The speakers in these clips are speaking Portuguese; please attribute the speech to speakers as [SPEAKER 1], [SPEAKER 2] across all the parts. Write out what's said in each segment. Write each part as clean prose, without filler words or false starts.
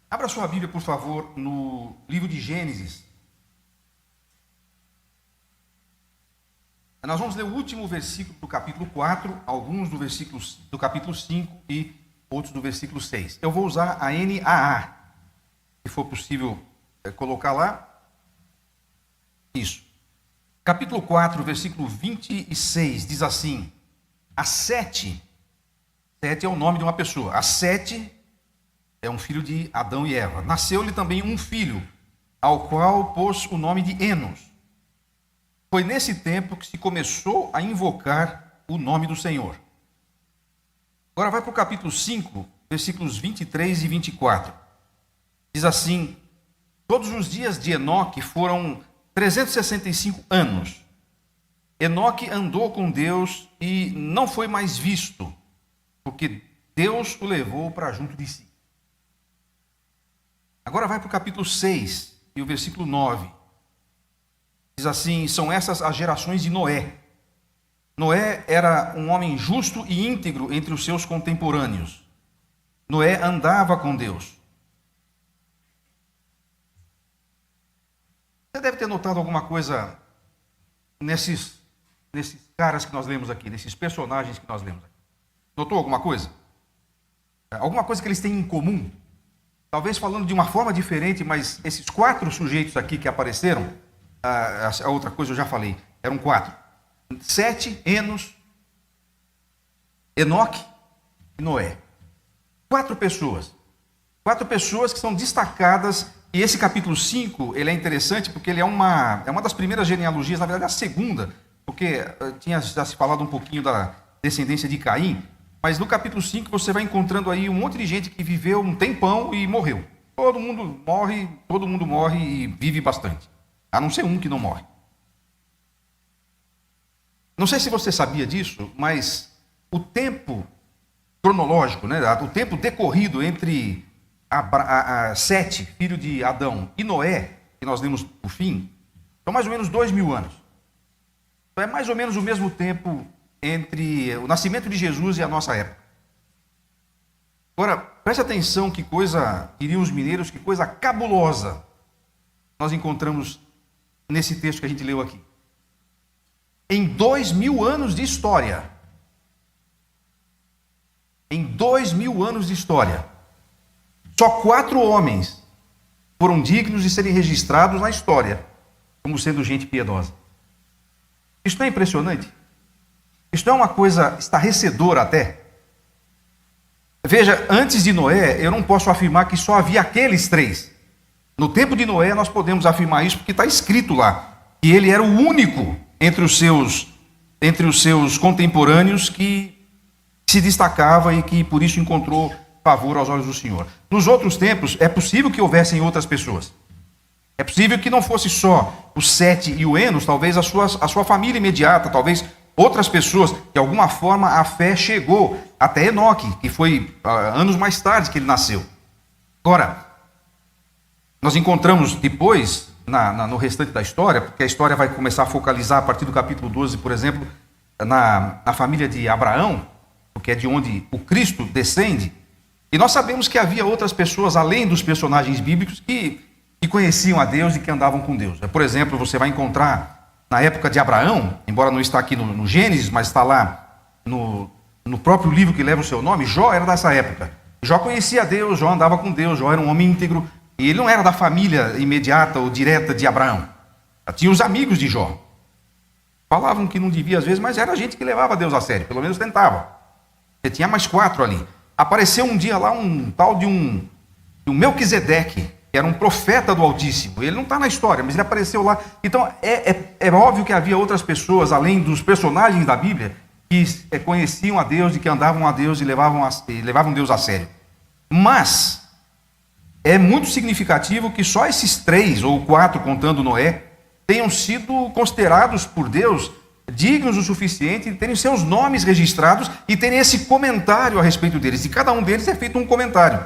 [SPEAKER 1] Abra sua Bíblia, por favor, no livro de Gênesis. Nós vamos ler o último versículo do capítulo 4, alguns do capítulo 5 e outros do versículo 6. Eu vou usar a NAA, se for possível colocar lá. Isso. Capítulo 4, versículo 26, diz assim: a Sete é o nome de uma pessoa. A Sete é um filho de Adão e Eva. Nasceu-lhe também um filho, ao qual pôs o nome de Enos. Foi nesse tempo que se começou a invocar o nome do Senhor. Agora vai para o capítulo 5, versículos 23 e 24. Diz assim: todos os dias de Enoque foram 365 anos. Enoque andou com Deus e não foi mais visto, porque Deus o levou para junto de si. Agora vai para o capítulo 6 e o versículo 9. Diz assim: são essas as gerações de Noé. Noé era um homem justo e íntegro entre os seus contemporâneos. Noé andava com Deus. Você deve ter notado alguma coisa nesses caras que nós lemos aqui, nesses personagens que nós lemos aqui. Notou alguma coisa? Alguma coisa que eles têm em comum? Talvez falando de uma forma diferente, mas esses 4 sujeitos aqui que apareceram, a outra coisa eu já falei, eram 4. Sete, Enos, Enoque e Noé. 4 pessoas. 4 pessoas que são destacadas. E esse capítulo 5, ele é interessante porque ele é uma das primeiras genealogias, na verdade a segunda, porque tinha já se falado um pouquinho da descendência de Caim, mas no capítulo 5 você vai encontrando aí um monte de gente que viveu um tempão e morreu. Todo mundo morre e vive bastante, a não ser um que não morre. Não sei se você sabia disso, mas o tempo cronológico, né, o tempo decorrido entre Sete, filho de Adão, e Noé, que nós lemos no fim, são mais ou menos 2000 anos. Então é mais ou menos o mesmo tempo entre o nascimento de Jesus e a nossa época. Agora, preste atenção que coisa, diriam os mineiros, que coisa cabulosa nós encontramos nesse texto que a gente leu aqui. Em 2000 anos de história, só 4 homens foram dignos de serem registrados na história como sendo gente piedosa. Isso não é impressionante? Isso não é uma coisa estarrecedora até? Veja, antes de Noé, eu não posso afirmar que só havia aqueles 3. No tempo de Noé, nós podemos afirmar isso porque está escrito lá que ele era o único entre os seus contemporâneos que se destacava e que por isso encontrou favor aos olhos do Senhor. Nos outros tempos, é possível que houvessem outras pessoas. É possível que não fosse só o Sete e o Enos, talvez a sua família imediata, talvez outras pessoas. De alguma forma, a fé chegou até Enoque, que foi anos mais tarde que ele nasceu. Agora, nós encontramos depois, no restante da história, porque a história vai começar a focalizar a partir do capítulo 12, por exemplo, na família de Abraão, porque é de onde o Cristo descende. E nós sabemos que havia outras pessoas, além dos personagens bíblicos, que conheciam a Deus e que andavam com Deus. Por exemplo, você vai encontrar, na época de Abraão, embora não está aqui no Gênesis, mas está lá no próprio livro que leva o seu nome, Jó era dessa época. Jó conhecia a Deus, Jó andava com Deus, Jó era um homem íntegro, e ele não era da família imediata ou direta de Abraão. Tinha os amigos de Jó. Falavam que não devia às vezes, mas era gente que levava Deus a sério, pelo menos tentava. E tinha mais 4 ali. Apareceu um dia lá um tal de um Melquisedeque, que era um profeta do Altíssimo. Ele não está na história, mas ele apareceu lá. Então é óbvio que havia outras pessoas, além dos personagens da Bíblia, que conheciam a Deus e que andavam a Deus e levavam Deus a sério. Mas é muito significativo que só esses 3 ou 4, contando Noé, tenham sido considerados por Deus dignos o suficiente de terem seus nomes registrados e terem esse comentário a respeito deles. E cada um deles é feito um comentário.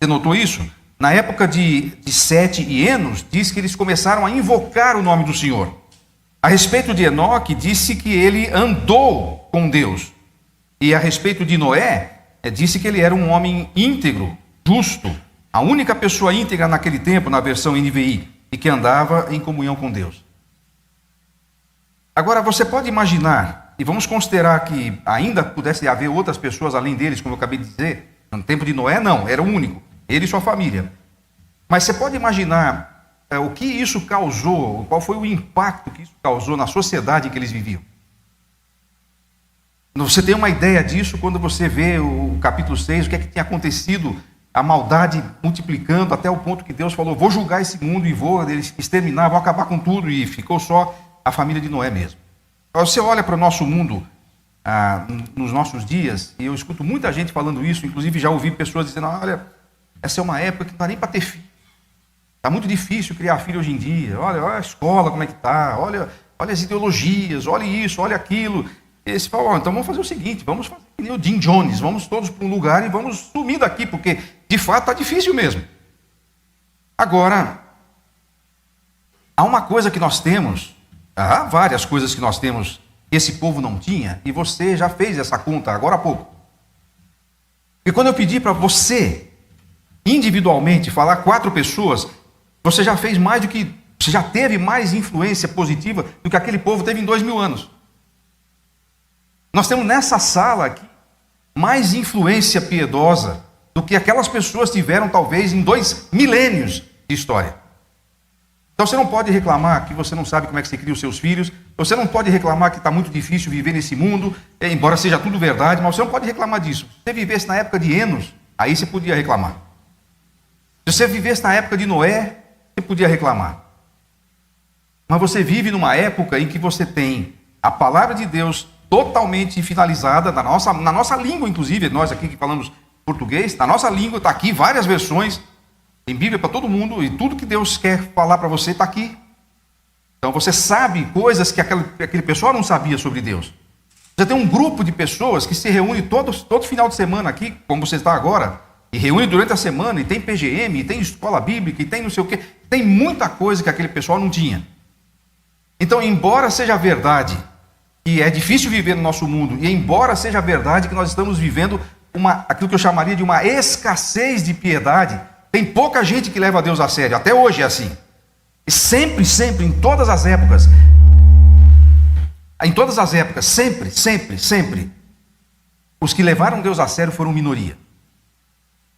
[SPEAKER 1] Você notou isso? Na época de Sete e Enos, diz que eles começaram a invocar o nome do Senhor. A respeito de Enoque, disse que ele andou com Deus. E a respeito de Noé, disse que ele era um homem íntegro, justo, a única pessoa íntegra naquele tempo, na versão NVI, e que andava em comunhão com Deus. Agora, você pode imaginar, e vamos considerar que ainda pudesse haver outras pessoas além deles, como eu acabei de dizer, no tempo de Noé não, era o único, ele e sua família. Mas você pode imaginar o que isso causou, qual foi o impacto que isso causou na sociedade em que eles viviam. Você tem uma ideia disso quando você vê o capítulo 6, o que é que tinha acontecido, a maldade multiplicando até o ponto que Deus falou, vou julgar esse mundo e vou exterminar, vou acabar com tudo, e ficou só a família de Noé mesmo. Você olha para o nosso mundo, nos nossos dias, e eu escuto muita gente falando isso, inclusive já ouvi pessoas dizendo, olha, essa é uma época que não dá nem para ter filho. Está muito difícil criar filho hoje em dia, olha a escola como é que está, olha as ideologias, olha isso, olha aquilo. E você fala, então vamos fazer o seguinte, vamos fazer que nem o Jim Jones, vamos todos para um lugar e vamos sumir daqui, porque de fato está difícil mesmo. Agora, há uma coisa que nós temos, há várias coisas que nós temos que esse povo não tinha, e você já fez essa conta agora há pouco. E quando eu pedi para você, individualmente, falar 4 pessoas, você já fez mais do que, você já teve mais influência positiva do que aquele povo teve em 2000 anos. Nós temos nessa sala aqui mais influência piedosa do que aquelas pessoas tiveram talvez em 2 milênios de história. Então você não pode reclamar que você não sabe como é que você cria os seus filhos, você não pode reclamar que está muito difícil viver nesse mundo, embora seja tudo verdade, mas você não pode reclamar disso. Se você vivesse na época de Enos, aí você podia reclamar. Se você vivesse na época de Noé, você podia reclamar. Mas você vive numa época em que você tem a palavra de Deus totalmente finalizada, na nossa língua, inclusive, nós aqui que falamos português, na nossa língua, está aqui várias versões, tem Bíblia para todo mundo, e tudo que Deus quer falar para você está aqui. Então você sabe coisas que aquele pessoal não sabia sobre Deus. Você tem um grupo de pessoas que se reúne todo final de semana aqui, como você está agora, e reúne durante a semana, e tem PGM, e tem escola bíblica, e tem não sei o quê, tem muita coisa que aquele pessoal não tinha. Então, embora seja verdade, e é difícil viver no nosso mundo, e embora seja verdade que nós estamos vivendo aquilo que eu chamaria de uma escassez de piedade, tem pouca gente que leva a Deus a sério, até hoje é assim. E sempre, em todas as épocas, sempre, os que levaram Deus a sério foram minoria.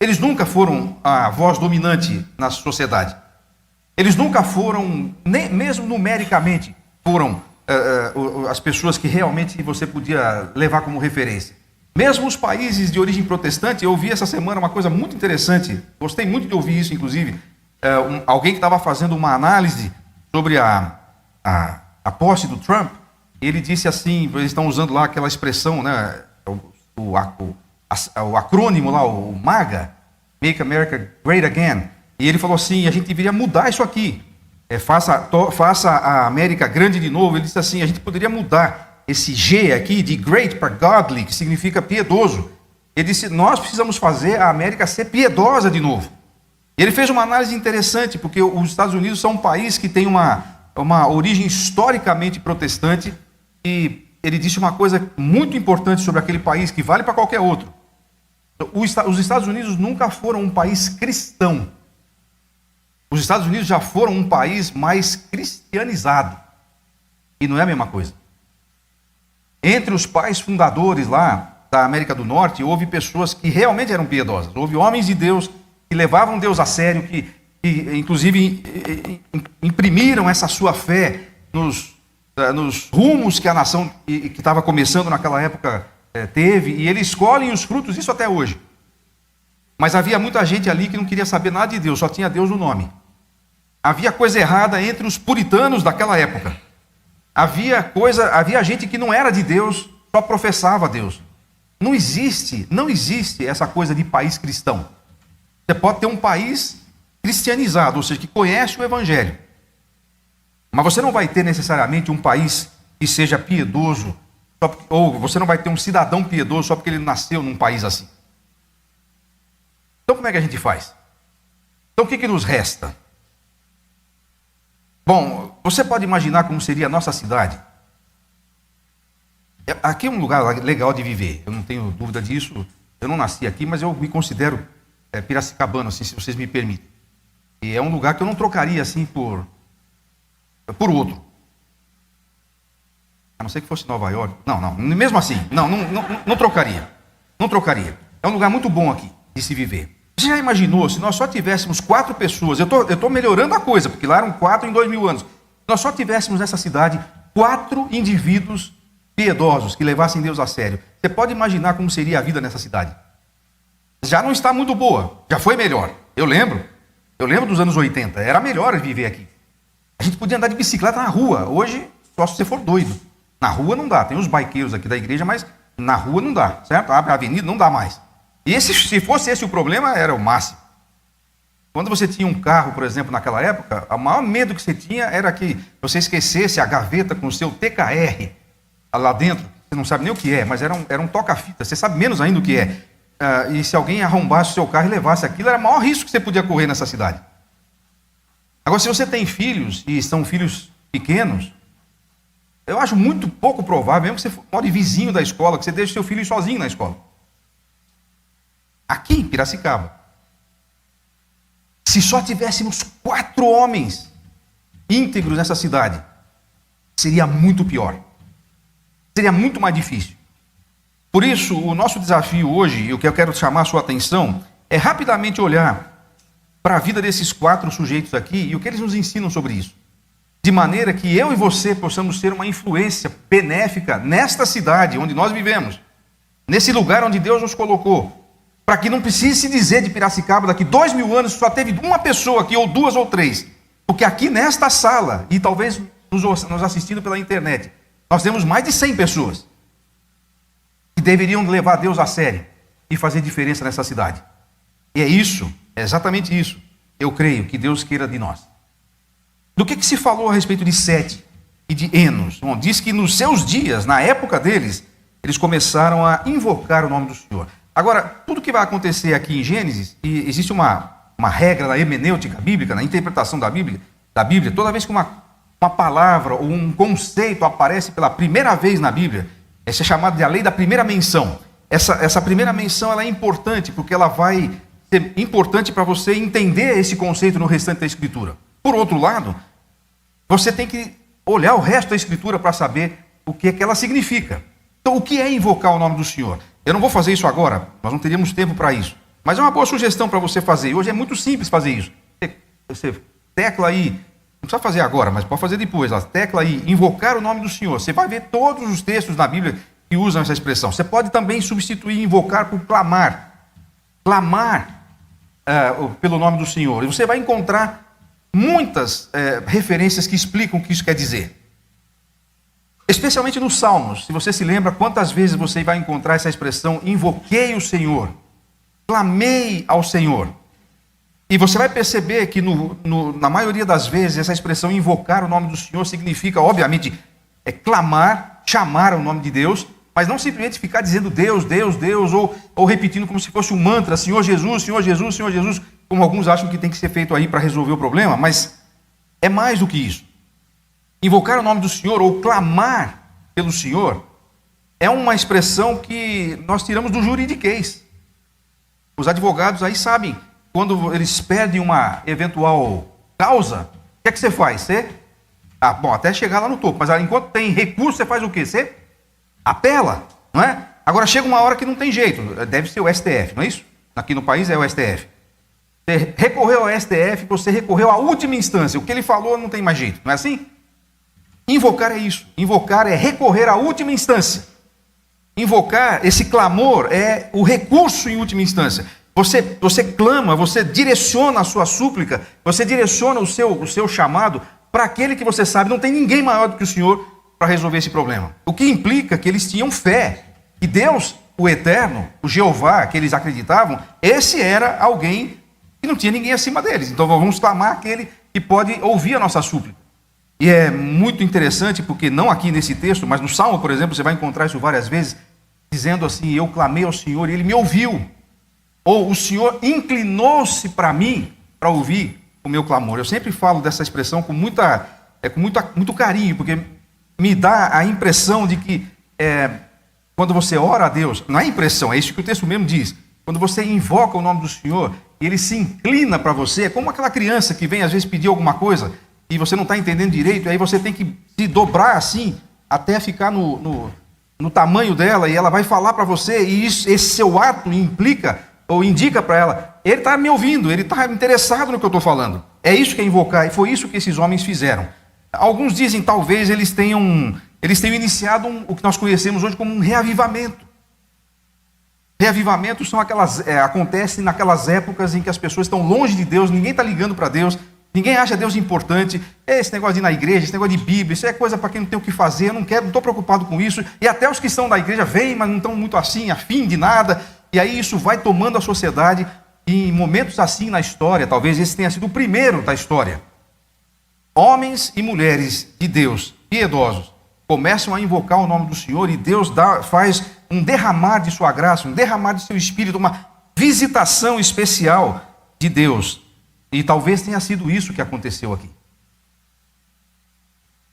[SPEAKER 1] Eles nunca foram a voz dominante na sociedade. Eles nunca foram, nem mesmo numericamente, foram as pessoas que realmente você podia levar como referência. Mesmo os países de origem protestante, eu ouvi essa semana uma coisa muito interessante, gostei muito de ouvir isso, inclusive, alguém que estava fazendo uma análise sobre a posse do Trump, ele disse assim, eles estão usando lá aquela expressão, né, o acrônimo lá, o MAGA, Make America Great Again, e ele falou assim, a gente deveria mudar isso aqui, faça a América grande de novo. Ele disse assim, a gente poderia mudar esse G aqui de great para godly, que significa piedoso. Ele disse, nós precisamos fazer a América ser piedosa de novo. E ele fez uma análise interessante, porque os Estados Unidos são um país que tem uma origem historicamente protestante, e ele disse uma coisa muito importante sobre aquele país, que vale para qualquer outro. Os Estados Unidos nunca foram um país cristão. Os Estados Unidos já foram um país mais cristianizado. E não é a mesma coisa. Entre os pais fundadores lá da América do Norte, houve pessoas que realmente eram piedosas. Houve homens de Deus que levavam Deus a sério, que inclusive imprimiram essa sua fé nos rumos que a nação que estava começando naquela época teve, e eles escolhem os frutos, isso até hoje. Mas havia muita gente ali que não queria saber nada de Deus, só tinha Deus no nome. Havia coisa errada entre os puritanos daquela época. Havia gente que não era de Deus, só professava Deus. Não existe essa coisa de país cristão. Você pode ter um país cristianizado, ou seja, que conhece o Evangelho. Mas você não vai ter necessariamente um país que seja piedoso, ou você não vai ter um cidadão piedoso só porque ele nasceu num país assim. Então como é que a gente faz? Então o que nos resta? Bom, Você pode imaginar como seria a nossa cidade? Aqui é um lugar legal de viver, eu não tenho dúvida disso. Eu não nasci aqui, mas eu me considero piracicabano, assim, se vocês me permitem. E é um lugar que eu não trocaria assim por outro. A não ser que fosse Nova York. Não, mesmo assim, não trocaria. Não trocaria. É um lugar muito bom aqui de se viver. Você já imaginou se nós só tivéssemos 4 pessoas? Eu estou melhorando a coisa, porque lá eram 4 em 2000 anos. Nós só tivéssemos nessa cidade 4 indivíduos piedosos que levassem Deus a sério. Você pode imaginar como seria a vida nessa cidade? Já não está muito boa, já foi melhor. Eu lembro dos anos 80, era melhor viver aqui. A gente podia andar de bicicleta na rua, hoje só se você for doido. Na rua não dá, tem os baiqueiros aqui da igreja, mas na rua não dá, certo? Abre a avenida, não dá mais. E se fosse esse o problema, era o máximo. Quando você tinha um carro, por exemplo, naquela época, o maior medo que você tinha era que você esquecesse a gaveta com o seu TKR lá dentro. Você não sabe nem o que é, mas era um toca-fita, você sabe menos ainda o que é. E se alguém arrombasse o seu carro e levasse aquilo, era o maior risco que você podia correr nessa cidade. Agora, se você tem filhos, e são filhos pequenos, eu acho muito pouco provável, mesmo que você more vizinho da escola, que você deixe seu filho sozinho na escola. Aqui em Piracicaba, se só tivéssemos 4 homens íntegros nessa cidade, seria muito pior. Seria muito mais difícil. Por isso, o nosso desafio hoje, e o que eu quero chamar a sua atenção, é rapidamente olhar para a vida desses 4 sujeitos aqui e o que eles nos ensinam sobre isso. De maneira que eu e você possamos ser uma influência benéfica nesta cidade onde nós vivemos, nesse lugar onde Deus nos colocou, para que não precise se dizer de Piracicaba, daqui 2000 anos só teve uma pessoa aqui, ou 2 ou 3, porque aqui nesta sala, e talvez nos assistindo pela internet, nós temos mais de 100 pessoas que deveriam levar Deus a sério e fazer diferença nessa cidade. E é exatamente isso, eu creio que Deus queira de nós. Do que se falou a respeito de Sete e de Enos? Bom, diz que nos seus dias, na época deles, eles começaram a invocar o nome do Senhor. Agora, tudo que vai acontecer aqui em Gênesis, e existe uma regra na hermenêutica bíblica, na interpretação da Bíblia, toda vez que uma palavra ou um conceito aparece pela primeira vez na Bíblia, essa é chamada de a lei da primeira menção. Essa primeira menção ela é importante, porque ela vai ser importante para você entender esse conceito no restante da Escritura. Por outro lado, você tem que olhar o resto da Escritura para saber o que é que ela significa. Então, o que é invocar o nome do Senhor? Eu não vou fazer isso agora, nós não teríamos tempo para isso. Mas é uma boa sugestão para você fazer. Hoje é muito simples fazer isso. Você tecla aí, não precisa fazer agora, mas pode fazer depois. Tecla aí, invocar o nome do Senhor. Você vai ver todos os textos na Bíblia que usam essa expressão. Você pode também substituir invocar por clamar. Clamar pelo nome do Senhor. E você vai encontrar muitas referências que explicam o que isso quer dizer. Especialmente nos Salmos. Se você se lembra, quantas vezes você vai encontrar essa expressão, invoquei o Senhor, clamei ao Senhor. E você vai perceber que na maioria das vezes, essa expressão invocar o nome do Senhor significa, obviamente, clamar, chamar o nome de Deus, mas não simplesmente ficar dizendo Deus, Deus, Deus, ou repetindo como se fosse um mantra, Senhor Jesus, Senhor Jesus, Senhor Jesus, como alguns acham que tem que ser feito aí para resolver o problema, mas é mais do que isso. Invocar o nome do Senhor ou clamar pelo Senhor é uma expressão que nós tiramos do juridiquês. Os advogados aí sabem, quando eles perdem uma eventual causa, o que é que você faz? Até chegar lá no topo, mas enquanto tem recurso, você faz o quê? Você apela, não é? Agora chega uma hora que não tem jeito, deve ser o STF, não é isso? Aqui no país é o STF. Você recorreu ao STF, você recorreu à última instância, o que ele falou não tem mais jeito, não é assim? Invocar é isso, invocar é recorrer à última instância. Invocar, esse clamor é o recurso em última instância. Você clama, você direciona a sua súplica, você direciona o seu chamado para aquele que você sabe, não tem ninguém maior do que o Senhor para resolver esse problema. O que implica que eles tinham fé, que Deus, o Eterno, o Jeová, que eles acreditavam, esse era alguém que não tinha ninguém acima deles. Então vamos clamar aquele que pode ouvir a nossa súplica. E é muito interessante, porque não aqui nesse texto, mas no Salmo, por exemplo, você vai encontrar isso várias vezes, dizendo assim, eu clamei ao Senhor e Ele me ouviu. Ou o Senhor inclinou-se para mim, para ouvir o meu clamor. Eu sempre falo dessa expressão com com muito carinho, porque me dá a impressão de que quando você ora a Deus, não é impressão, é isso que o texto mesmo diz, quando você invoca o nome do Senhor e Ele se inclina para você, é como aquela criança que vem às vezes pedir alguma coisa e você não está entendendo direito, e aí você tem que se dobrar assim, até ficar no tamanho dela, e ela vai falar para você, e esse seu ato implica, ou indica para ela, ele está me ouvindo, ele está interessado no que eu estou falando. É isso que é invocar, e foi isso que esses homens fizeram. Alguns dizem, talvez, eles tenham iniciado o que nós conhecemos hoje como um reavivamento. Reavivamentos são acontecem naquelas épocas em que as pessoas estão longe de Deus, ninguém está ligando para Deus, ninguém acha Deus importante. Esse negócio de ir na igreja, esse negócio de Bíblia, isso é coisa para quem não tem o que fazer, eu não estou preocupado com isso. E até os que estão da igreja vêm, mas não estão muito assim, afim de nada. E aí isso vai tomando a sociedade, e em momentos assim na história, talvez esse tenha sido o primeiro da história. Homens e mulheres de Deus, piedosos, começam a invocar o nome do Senhor, e Deus faz um derramar de sua graça, um derramar de seu Espírito, uma visitação especial de Deus. E talvez tenha sido isso que aconteceu aqui.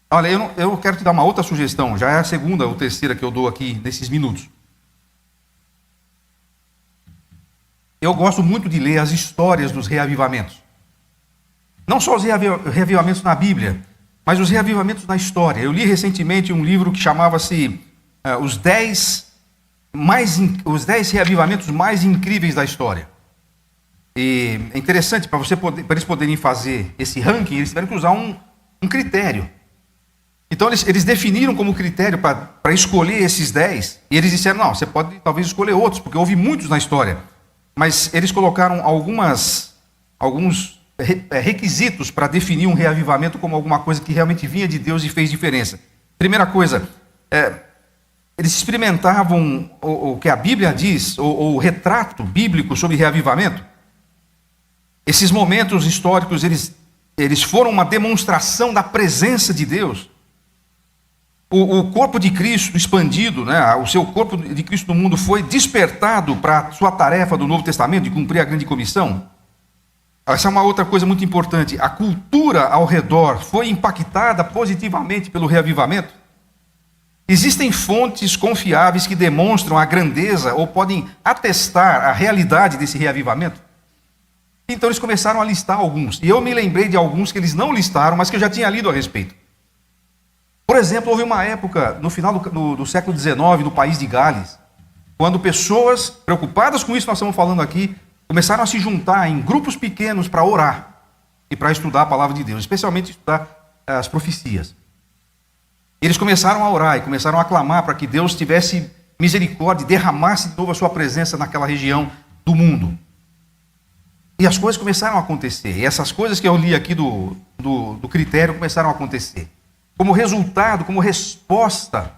[SPEAKER 1] Olha, eu quero te dar uma outra sugestão, já é a segunda ou terceira que eu dou aqui nesses minutos. Eu gosto muito de ler as histórias dos reavivamentos. Não só os reavivamentos na Bíblia, mas os reavivamentos na história. Eu li recentemente um livro que chamava-se Os 10 reavivamentos mais incríveis da história. E é interessante, para eles poderem fazer esse ranking, eles tiveram que usar um critério. Então eles definiram como critério para escolher esses 10, e eles disseram, não, você pode talvez escolher outros, porque houve muitos na história. Mas eles colocaram alguns requisitos para definir um reavivamento como alguma coisa que realmente vinha de Deus e fez diferença. Primeira coisa, eles experimentavam o que a Bíblia diz, o retrato bíblico sobre reavivamento. Esses momentos históricos, eles foram uma demonstração da presença de Deus. O corpo de Cristo expandido, né, o seu corpo de Cristo no mundo foi despertado para a sua tarefa do Novo Testamento, de cumprir a grande comissão. Essa é uma outra coisa muito importante. A cultura ao redor foi impactada positivamente pelo reavivamento. Existem fontes confiáveis que demonstram a grandeza ou podem atestar a realidade desse reavivamento. Então eles começaram a listar alguns. E eu me lembrei de alguns que eles não listaram, mas que eu já tinha lido a respeito. Por exemplo, houve uma época, no final do século XIX, no país de Gales, quando pessoas preocupadas com isso que nós estamos falando aqui, começaram a se juntar em grupos pequenos para orar e para estudar a palavra de Deus, especialmente estudar as profecias. Eles começaram a orar e começaram a clamar para que Deus tivesse misericórdia e derramasse de novo a sua presença naquela região do mundo. E as coisas começaram a acontecer. E essas coisas que eu li aqui do critério começaram a acontecer. Como resultado, como resposta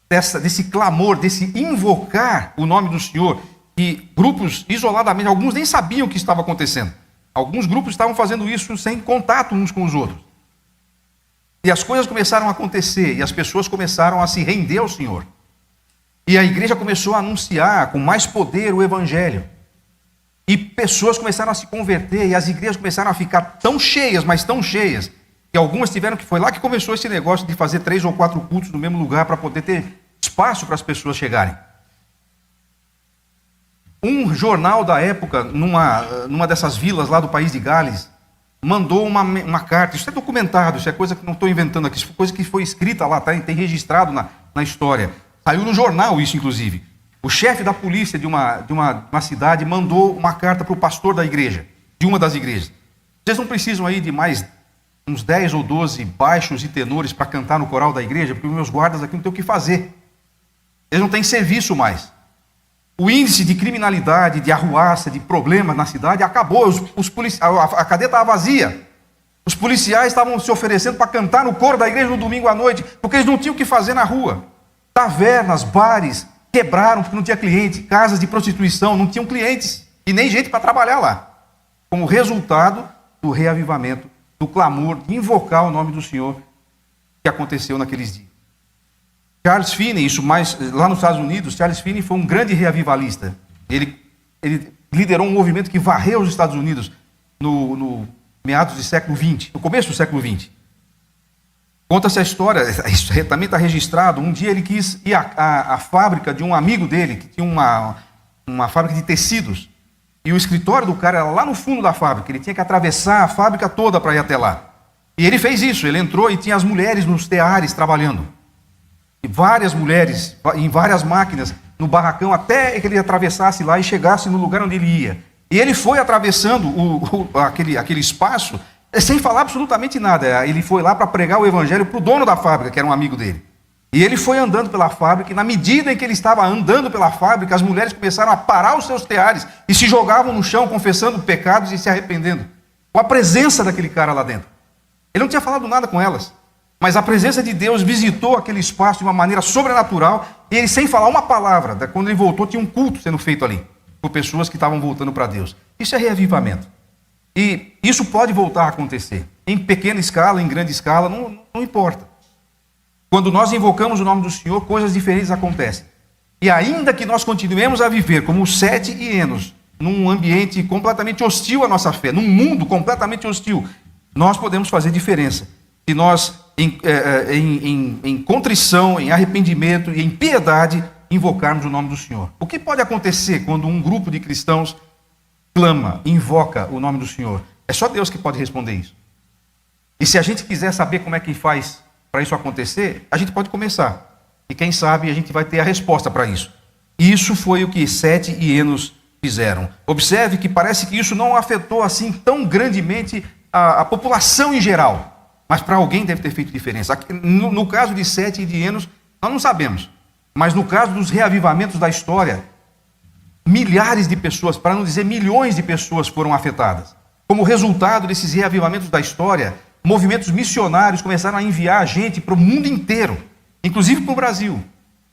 [SPEAKER 1] desse clamor, desse invocar o nome do Senhor, que grupos isoladamente, alguns nem sabiam o que estava acontecendo. Alguns grupos estavam fazendo isso sem contato uns com os outros. E as coisas começaram a acontecer, e as pessoas começaram a se render ao Senhor. E a igreja começou a anunciar com mais poder o Evangelho. E pessoas começaram a se converter, e as igrejas começaram a ficar tão cheias, mas tão cheias, que algumas tiveram que... Foi lá que começou esse negócio de fazer 3 ou 4 cultos no mesmo lugar, para poder ter espaço para as pessoas chegarem. Um jornal da época, numa dessas vilas lá do país de Gales, mandou uma carta. Isso é documentado, isso é coisa que não estou inventando aqui, isso é coisa que foi escrita lá, tem registrado na história. Saiu no jornal isso, inclusive. O chefe da polícia de uma cidade mandou uma carta para o pastor da igreja, de uma das igrejas. Vocês não precisam aí de mais uns 10 ou 12 baixos e tenores para cantar no coral da igreja, porque os meus guardas aqui não têm o que fazer. Eles não têm serviço mais. O índice de criminalidade, de arruaça, de problemas na cidade acabou. A cadeia estava vazia. Os policiais estavam se oferecendo para cantar no coro da igreja no domingo à noite, porque eles não tinham o que fazer na rua. Tavernas, bares, quebraram porque não tinha cliente. Casas de prostituição, não tinham clientes. E nem gente para trabalhar lá. Como resultado do reavivamento, do clamor, de invocar o nome do Senhor que aconteceu naqueles dias. Charles Finney, lá nos Estados Unidos, Charles Finney foi um grande reavivalista. Ele liderou um movimento que varreu os Estados Unidos no meados do século XX, no começo do século XX. Conta-se a história, isso também está registrado. Um dia ele quis ir à fábrica de um amigo dele, que tinha uma fábrica de tecidos. E o escritório do cara era lá no fundo da fábrica. Ele tinha que atravessar a fábrica toda para ir até lá. E ele fez isso, ele entrou e tinha as mulheres nos teares trabalhando. E várias mulheres, em várias máquinas, no barracão, até que ele atravessasse lá e chegasse no lugar onde ele ia. E ele foi atravessando aquele espaço, sem falar absolutamente nada. Ele foi lá para pregar o evangelho para o dono da fábrica, que era um amigo dele. E ele foi andando pela fábrica, e na medida em que ele estava andando pela fábrica, as mulheres começaram a parar os seus teares e se jogavam no chão, confessando pecados e se arrependendo. Com a presença daquele cara lá dentro. Ele não tinha falado nada com elas, mas a presença de Deus visitou aquele espaço de uma maneira sobrenatural, e ele, sem falar uma palavra, quando ele voltou, tinha um culto sendo feito ali, por pessoas que estavam voltando para Deus. Isso é reavivamento. E isso pode voltar a acontecer, em pequena escala, em grande escala, não importa. Quando nós invocamos o nome do Senhor, coisas diferentes acontecem. E ainda que nós continuemos a viver como os 7 hienos, num ambiente completamente hostil à nossa fé, num mundo completamente hostil, nós podemos fazer diferença. Se nós, em contrição, em arrependimento e em piedade, invocarmos o nome do Senhor. O que pode acontecer quando um grupo de cristãos clama, invoca o nome do Senhor? É só Deus que pode responder isso. E se a gente quiser saber como é que faz para isso acontecer, a gente pode começar. E quem sabe a gente vai ter a resposta para isso. Isso foi o que 7 hienos fizeram. Observe que parece que isso não afetou assim tão grandemente a população em geral. Mas para alguém deve ter feito diferença. No caso de 7 hienos, nós não sabemos. Mas no caso dos reavivamentos da história, milhares de pessoas, para não dizer milhões de pessoas foram afetadas. Como resultado desses reavivamentos da história, movimentos missionários começaram a enviar gente para o mundo inteiro, inclusive para o Brasil.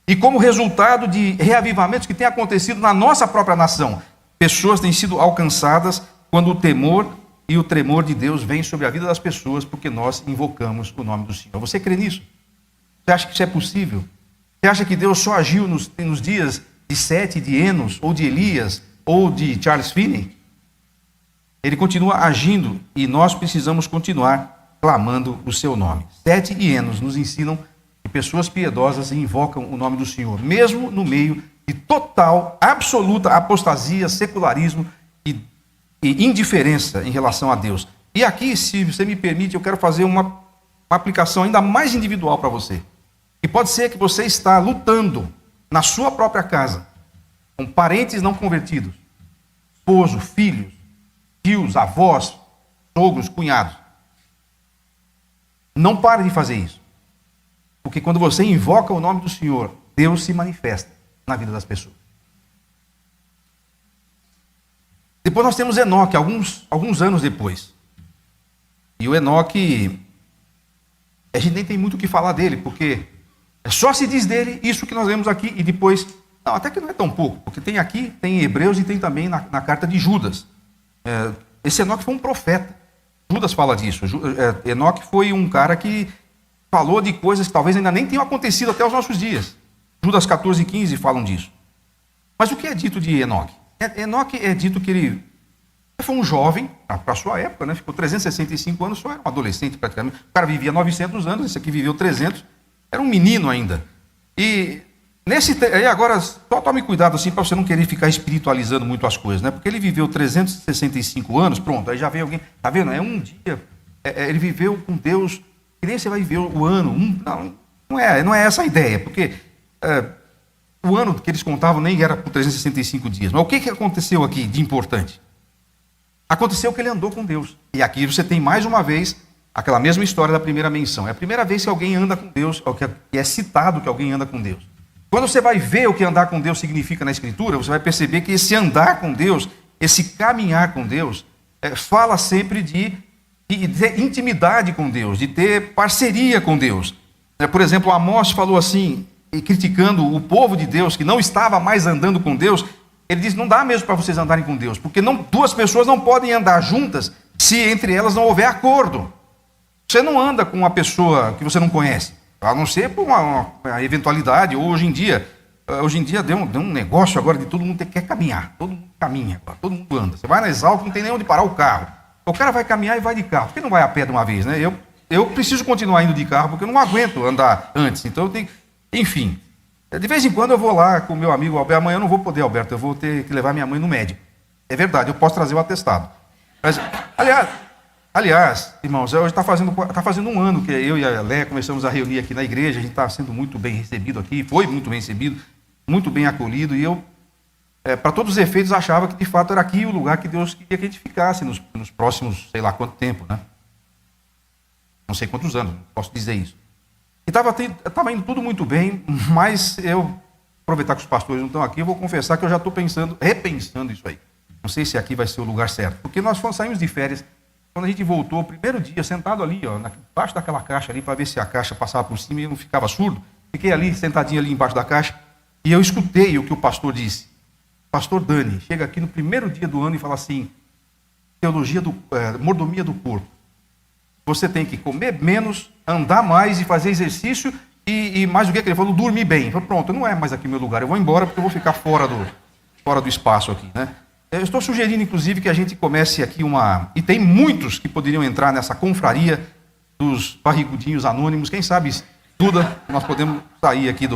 [SPEAKER 1] E como resultado de reavivamentos que têm acontecido na nossa própria nação, pessoas têm sido alcançadas quando o temor e o tremor de Deus vem sobre a vida das pessoas, porque nós invocamos o nome do Senhor. Você crê nisso? Você acha que isso é possível? Você acha que Deus só agiu nos dias de 7, de Enos, ou de Elias, ou de Charles Finney? Ele continua agindo e nós precisamos continuar clamando o seu nome. 7 hienos nos ensinam que pessoas piedosas invocam o nome do Senhor, mesmo no meio de total, absoluta apostasia, secularismo e indiferença em relação a Deus. E aqui, se você me permite, eu quero fazer uma aplicação ainda mais individual para você. E pode ser que você está lutando na sua própria casa, com parentes não convertidos, esposo, filhos, tios, avós, sogros, cunhados. Não pare de fazer isso. Porque quando você invoca o nome do Senhor, Deus se manifesta na vida das pessoas. Depois nós temos Enoque, alguns anos depois. E o Enoque, a gente nem tem muito o que falar dele, porque só se diz dele isso que nós vemos aqui, e depois, não, até que não é tão pouco, porque tem aqui, tem em Hebreus e tem também na carta de Judas. Esse Enoque foi um profeta. Judas fala disso. Enoque foi um cara que falou de coisas que talvez ainda nem tenham acontecido até os nossos dias. Judas 14 e 15 falam disso. Mas o que é dito de Enoque? Enoque é dito que ele foi um jovem, para a sua época, né? Ficou 365 anos, só era um adolescente praticamente. O cara vivia 900 anos, esse aqui viveu 300, era um menino ainda. E agora, só tome cuidado assim, para você não querer ficar espiritualizando muito as coisas, né? Porque ele viveu 365 anos, pronto, aí já veio alguém, tá vendo? É um dia, ele viveu com Deus, que nem você vai viver o ano, não é essa a ideia, porque o ano que eles contavam nem era por 365 dias. Mas o que aconteceu aqui de importante? Aconteceu que ele andou com Deus. E aqui você tem mais uma vez aquela mesma história da primeira menção. É a primeira vez que alguém anda com Deus, que é citado que alguém anda com Deus. Quando você vai ver o que andar com Deus significa na Escritura, você vai perceber que esse andar com Deus, esse caminhar com Deus, fala sempre de ter intimidade com Deus, de ter parceria com Deus. Por exemplo, Amós falou assim, criticando o povo de Deus, que não estava mais andando com Deus, ele diz, não dá mesmo para vocês andarem com Deus, porque duas pessoas não podem andar juntas se entre elas não houver acordo. Você não anda com uma pessoa que você não conhece, a não ser por uma eventualidade, ou hoje em dia deu um negócio agora de todo mundo quer caminhar, todo mundo caminha, todo mundo anda. Você vai na Exalc, não tem nem onde parar o carro. O cara vai caminhar e vai de carro, por que não vai a pé de uma vez, né? eu preciso continuar indo de carro, porque eu não aguento andar antes. Então eu tenho. Enfim. De vez em quando eu vou lá com o meu amigo Alberto. Amanhã eu não vou poder, Alberto. Eu vou ter que levar minha mãe no médico. É verdade, eu posso trazer o atestado. Mas, aliás, irmãos, hoje está fazendo um ano que eu e a Léa começamos a reunir aqui na igreja. A gente está sendo muito bem recebido aqui. Foi muito bem recebido, muito bem acolhido. E eu, para todos os efeitos, achava que de fato era aqui o lugar que Deus queria que a gente ficasse nos próximos, sei lá quanto tempo, né? Não sei quantos anos, não posso dizer isso. E estava indo tudo muito bem, mas aproveitar que os pastores não estão aqui, eu vou confessar que eu já estou repensando isso aí. Não sei se aqui vai ser o lugar certo. Porque nós saímos de férias, quando a gente voltou, o primeiro dia, sentado ali, ó, embaixo daquela caixa ali, para ver se a caixa passava por cima e eu não ficava surdo. Fiquei ali, sentadinho ali embaixo da caixa, e eu escutei o que o pastor disse. Pastor Dani, chega aqui no primeiro dia do ano e fala assim, mordomia do corpo. Você tem que comer menos, andar mais e fazer exercício e mais do que ele falou, dormir bem. Eu falei, pronto, não é mais aqui meu lugar, eu vou embora porque eu vou ficar fora do espaço aqui, né? Eu estou sugerindo, inclusive, que a gente comece aqui e tem muitos que poderiam entrar nessa confraria dos barrigudinhos anônimos, quem sabe estuda, nós podemos sair aqui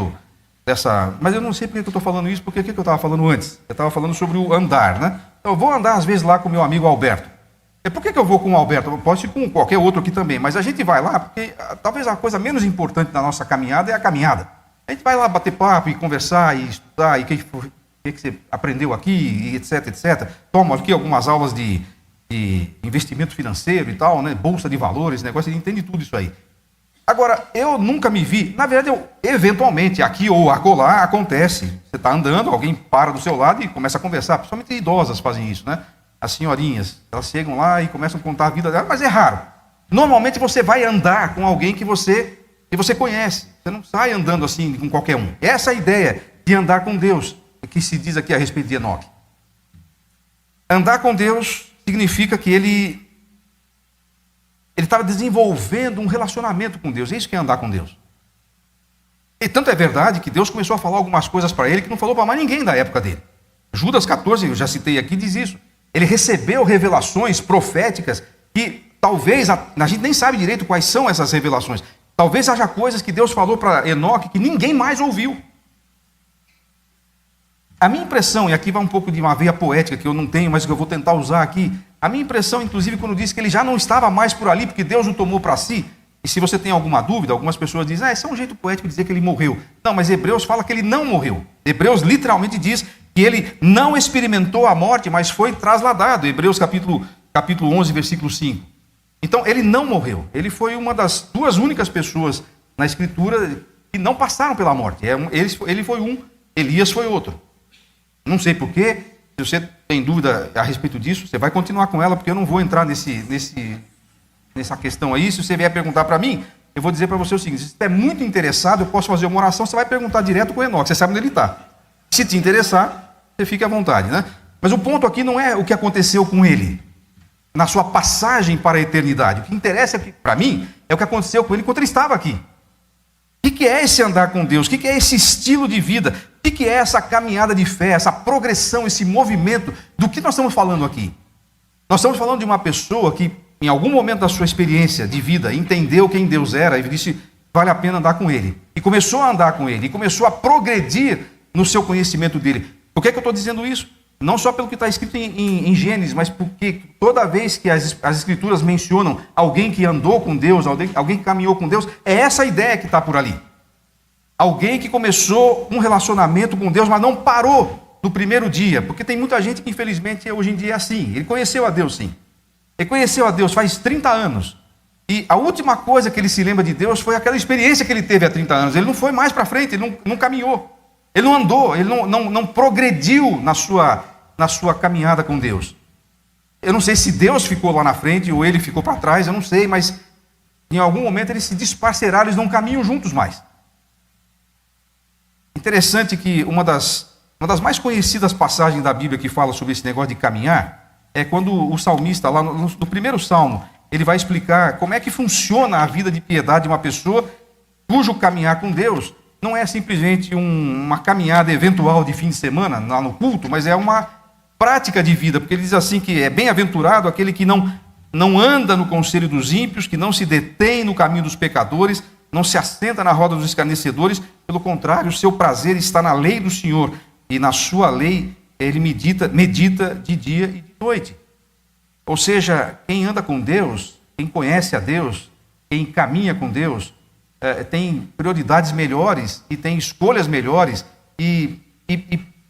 [SPEAKER 1] dessa... Mas eu não sei porque eu estou falando isso, porque o que eu estava falando antes? Eu estava falando sobre o andar, né? Eu vou andar, às vezes, lá com o meu amigo Alberto. Por que eu vou com o Alberto? Eu posso ir com qualquer outro aqui também, mas a gente vai lá porque talvez a coisa menos importante da nossa caminhada é a caminhada. A gente vai lá bater papo e conversar e estudar, e o que você aprendeu aqui, e etc, etc. Toma aqui algumas aulas de investimento financeiro e tal, né? Bolsa de valores, negócio, a gente entende tudo isso aí. Agora, eu nunca me vi, na verdade, eventualmente, aqui ou acolá, acontece. Você está andando, alguém para do seu lado e começa a conversar, principalmente idosas fazem isso, né? As senhorinhas, elas chegam lá e começam a contar a vida dela, mas é raro. Normalmente você vai andar com alguém que você conhece. Você não sai andando assim com qualquer um. Essa é a ideia de andar com Deus, que se diz aqui a respeito de Enoque. Andar com Deus significa que ele estava desenvolvendo um relacionamento com Deus. É isso que é andar com Deus. E tanto é verdade que Deus começou a falar algumas coisas para ele que não falou para mais ninguém da época dele. Judas 14, eu já citei aqui, diz isso. Ele recebeu revelações proféticas que talvez, a gente nem sabe direito quais são essas revelações. Talvez haja coisas que Deus falou para Enoque que ninguém mais ouviu. A minha impressão, e aqui vai um pouco de uma veia poética que eu não tenho, mas que eu vou tentar usar aqui. A minha impressão, inclusive, quando disse que ele já não estava mais por ali, porque Deus o tomou para si. E se você tem alguma dúvida, algumas pessoas dizem, esse é um jeito poético de dizer que ele morreu. Não, mas Hebreus fala que ele não morreu. Hebreus literalmente diz que ele não experimentou a morte, mas foi trasladado. Hebreus capítulo 11, versículo 5. Então, ele não morreu. Ele foi uma das duas únicas pessoas na Escritura que não passaram pela morte. Ele foi um, Elias foi outro. Não sei porquê. Se você tem dúvida a respeito disso, você vai continuar com ela, porque eu não vou entrar nessa questão aí. Se você vier perguntar para mim, eu vou dizer para você o seguinte, se você é muito interessado, eu posso fazer uma oração, você vai perguntar direto com o Enoque, você sabe onde ele está. Se te interessar, você fica à vontade, né? Mas o ponto aqui não é o que aconteceu com ele, na sua passagem para a eternidade. O que interessa para mim é o que aconteceu com ele enquanto ele estava aqui. O que é esse andar com Deus? O que é esse estilo de vida? O que é essa caminhada de fé, essa progressão, esse movimento? Do que nós estamos falando aqui? Nós estamos falando de uma pessoa que, em algum momento da sua experiência de vida, entendeu quem Deus era e disse, vale a pena andar com Ele. E começou a andar com Ele, e começou a progredir no seu conhecimento dele. Por que eu estou dizendo isso? Não só pelo que está escrito em Gênesis, mas porque toda vez que as Escrituras mencionam alguém que andou com Deus, alguém que caminhou com Deus, é essa a ideia que está por ali. Alguém que começou um relacionamento com Deus, mas não parou no primeiro dia. Porque tem muita gente que, infelizmente, hoje em dia é assim. Ele conheceu a Deus, sim. Ele conheceu a Deus faz 30 anos. E a última coisa que ele se lembra de Deus foi aquela experiência que ele teve há 30 anos. Ele não foi mais para frente, ele não caminhou. Ele não andou, ele não progrediu na sua caminhada com Deus. Eu não sei se Deus ficou lá na frente ou ele ficou para trás, eu não sei, mas em algum momento eles se desparceraram, eles não caminham juntos mais. Interessante que uma das mais conhecidas passagens da Bíblia que fala sobre esse negócio de caminhar é quando o salmista, lá no primeiro salmo, ele vai explicar como é que funciona a vida de piedade de uma pessoa cujo caminhar com Deus não é simplesmente uma caminhada eventual de fim de semana, lá no culto, mas é uma prática de vida, porque ele diz assim que é bem-aventurado aquele que não não anda no conselho dos ímpios, que não se detém no caminho dos pecadores, não se assenta na roda dos escarnecedores, pelo contrário, o seu prazer está na lei do Senhor, e na sua lei ele medita de dia e de noite. Ou seja, quem anda com Deus, quem conhece a Deus, quem caminha com Deus, tem prioridades melhores e tem escolhas melhores e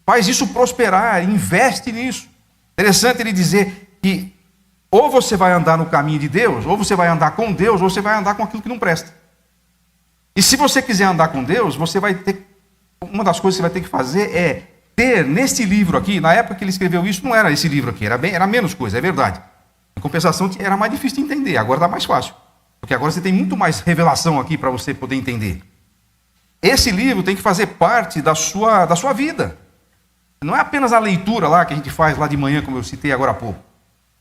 [SPEAKER 1] faz isso prosperar, investe nisso. Interessante ele dizer que ou você vai andar no caminho de Deus, ou você vai andar com Deus, ou você vai andar com aquilo que não presta. E se você quiser andar com Deus, você vai ter, uma das coisas que você vai ter que fazer é ter neste livro aqui, na época que ele escreveu isso, não era esse livro aqui, era menos coisa, é verdade. Em compensação, era mais difícil de entender, agora está mais fácil. Porque agora você tem muito mais revelação aqui para você poder entender. Esse livro tem que fazer parte da sua vida. Não é apenas a leitura lá que a gente faz lá de manhã, como eu citei agora há pouco.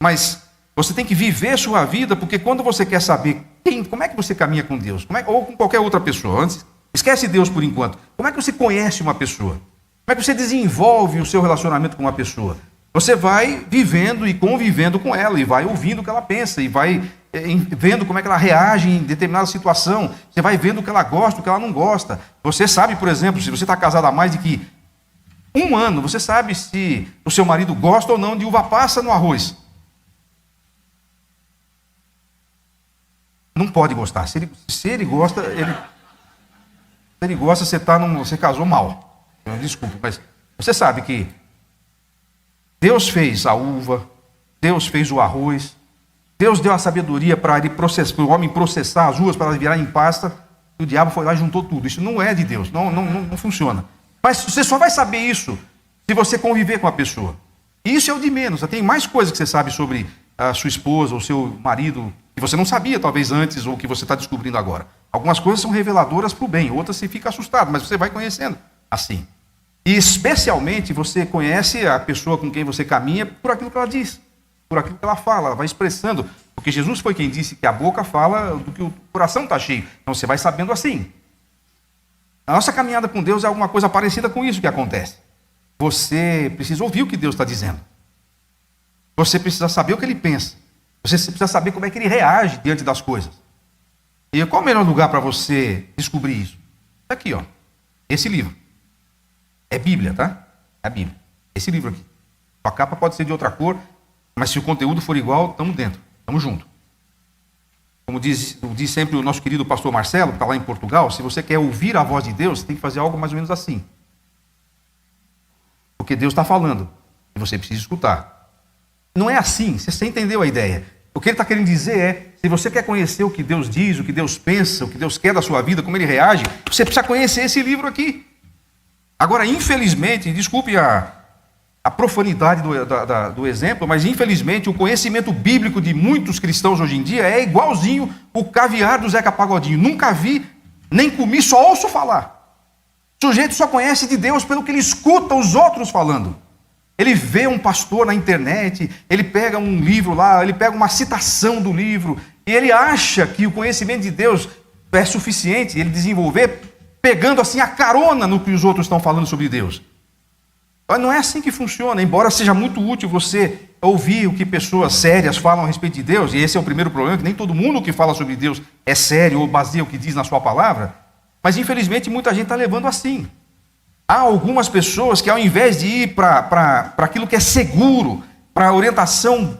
[SPEAKER 1] Mas você tem que viver sua vida, porque quando você quer saber como é que você caminha com Deus, ou com qualquer outra pessoa, antes, esquece Deus por enquanto. Como é que você conhece uma pessoa? Como é que você desenvolve o seu relacionamento com uma pessoa? Você vai vivendo e convivendo com ela, e vai ouvindo o que ela pensa, e vai vendo como é que ela reage em determinada situação. Você vai vendo o que ela gosta, o que ela não gosta. Você sabe, por exemplo, se você está casado há mais de que 1 ano, você sabe se o seu marido gosta ou não de uva passa no arroz. Não pode gostar. Se ele gosta, você casou mal. Desculpa, mas você sabe que Deus fez a uva, Deus fez o arroz, Deus deu a sabedoria para o homem processar as uvas para elas virarem pasta, e o diabo foi lá e juntou tudo. Isso não é de Deus, não funciona. Mas você só vai saber isso se você conviver com a pessoa. E isso é o de menos. Tem mais coisas que você sabe sobre a sua esposa ou seu marido, que você não sabia talvez antes, ou que você está descobrindo agora. Algumas coisas são reveladoras para o bem, outras você fica assustado, mas você vai conhecendo assim. E especialmente você conhece a pessoa com quem você caminha por aquilo que ela diz, por aquilo que ela fala, ela vai expressando. Porque Jesus foi quem disse que a boca fala do que o coração está cheio. Então você vai sabendo assim. A nossa caminhada com Deus é alguma coisa parecida com isso que acontece. Você precisa ouvir o que Deus está dizendo. Você precisa saber o que Ele pensa. Você precisa saber como é que Ele reage diante das coisas. E qual o melhor lugar para você descobrir isso? Está aqui, ó. Esse livro. É Bíblia, tá? É a Bíblia. Esse livro aqui. A capa pode ser de outra cor, mas se o conteúdo for igual, estamos dentro. Estamos juntos. Como diz sempre o nosso querido pastor Marcelo, que está lá em Portugal, se você quer ouvir a voz de Deus, você tem que fazer algo mais ou menos assim. Porque Deus está falando, e você precisa escutar. Não é assim, você entendeu a ideia. O que ele está querendo dizer é, se você quer conhecer o que Deus diz, o que Deus pensa, o que Deus quer da sua vida, como Ele reage, você precisa conhecer esse livro aqui. Agora, infelizmente, desculpe a profanidade do exemplo, mas infelizmente o conhecimento bíblico de muitos cristãos hoje em dia é igualzinho o caviar do Zeca Pagodinho. Nunca vi, nem comi, só ouço falar. O sujeito só conhece de Deus pelo que ele escuta os outros falando. Ele vê um pastor na internet, ele pega um livro lá, ele pega uma citação do livro, e ele acha que o conhecimento de Deus é suficiente, ele desenvolver pegando assim a carona no que os outros estão falando sobre Deus. Mas não é assim que funciona, embora seja muito útil você ouvir o que pessoas sérias falam a respeito de Deus, e esse é o primeiro problema, que nem todo mundo que fala sobre Deus é sério ou baseia o que diz na sua palavra, mas infelizmente muita gente está levando assim. Há algumas pessoas que ao invés de ir para aquilo que é seguro, para a orientação,